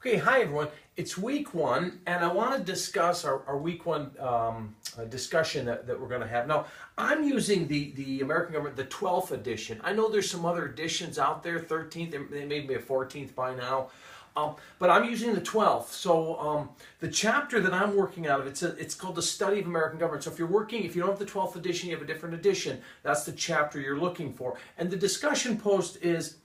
Okay, hi everyone. It's week one, and I want to discuss our week one discussion that we're going to have. Now, I'm using the American Government, the 12th edition. I know there's some other editions out there, 13th, there may be a 14th by now, but I'm using the 12th. So the chapter that I'm working out of, it's called The Study of American Government. So if if you don't have the 12th edition, you have a different edition. That's the chapter you're looking for. And the discussion post is,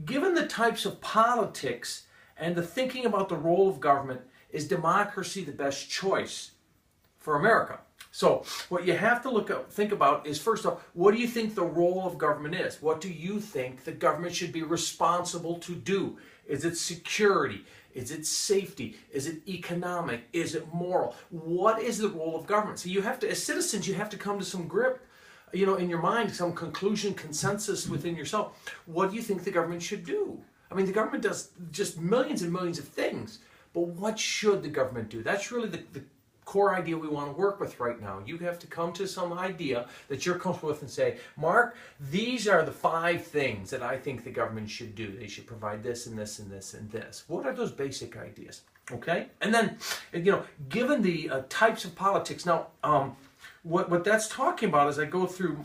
given the types of politics and the thinking about the role of government, is democracy the best choice for America? So what you have to think about is, first off, what do you think the role of government is? What do you think the government should be responsible to do? Is it security? Is it safety? Is it economic? Is it moral? What is the role of government? So you have to, as citizens, you have to come to some grip, in your mind, some conclusion, consensus within yourself. What do you think the government should do? I mean, the government does just millions and millions of things, but what should the government do? That's really the core idea we want to work with right now. You have to come to some idea that you're comfortable with and say, Mark, these are the 5 things that I think the government should do. They should provide this and this and this and this. What are those basic ideas? Okay? And then, given the types of politics, now, what that's talking about as I go through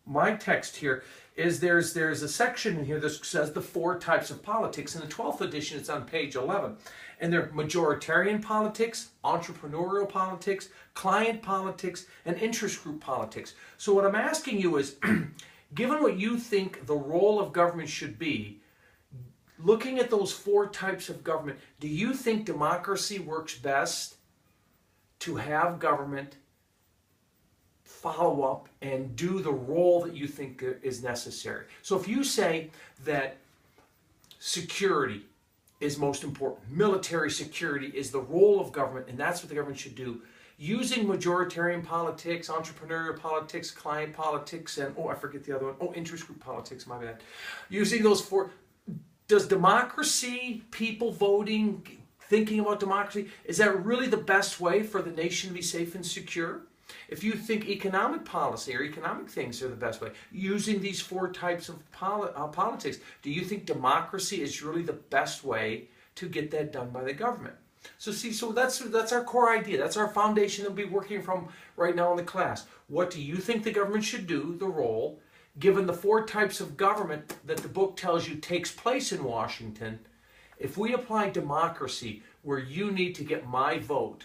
my text here is there's a section in here that says the 4 types of politics. In the 12th edition, it's on page 11. And they're majoritarian politics, entrepreneurial politics, client politics, and interest group politics. So what I'm asking you is, given what you think the role of government should be, looking at those 4 types of government, do you think democracy works best to have government follow up and do the role that you think is necessary? So if you say that security is most important, military security is the role of government, and that's what the government should do, using majoritarian politics, entrepreneurial politics, client politics, and I forget the other one, interest group politics, my bad. Using those 4, does democracy, people voting, thinking about democracy, is that really the best way for the nation to be safe and secure? If you think economic policy or economic things are the best way, using these 4 types of politics, do you think democracy is really the best way to get that done by the government? So that's our core idea. That's our foundation that we'll be working from right now in the class. What do you think the government should do, the role, given the 4 types of government that the book tells you takes place in Washington? If we apply democracy where you need to get my vote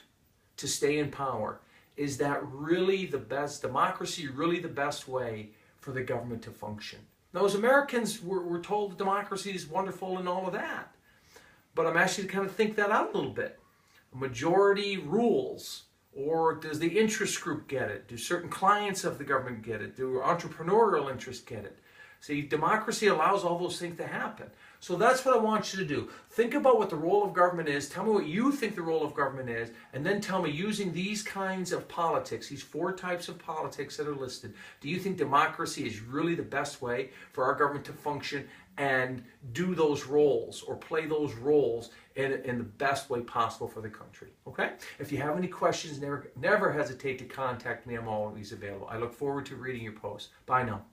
to stay in power, is that really the best, democracy really the best way for the government to function? Now, as Americans, we're told that democracy is wonderful and all of that. But I'm asking you to kind of think that out a little bit. Majority rules, or does the interest group get it? Do certain clients of the government get it? Do entrepreneurial interests get it? See, democracy allows all those things to happen. So that's what I want you to do. Think about what the role of government is. Tell me what you think the role of government is. And then tell me, using these kinds of politics, these 4 types of politics that are listed, do you think democracy is really the best way for our government to function and do those roles or play those roles in the best way possible for the country? Okay? If you have any questions, never hesitate to contact me. I'm always available. I look forward to reading your posts. Bye now.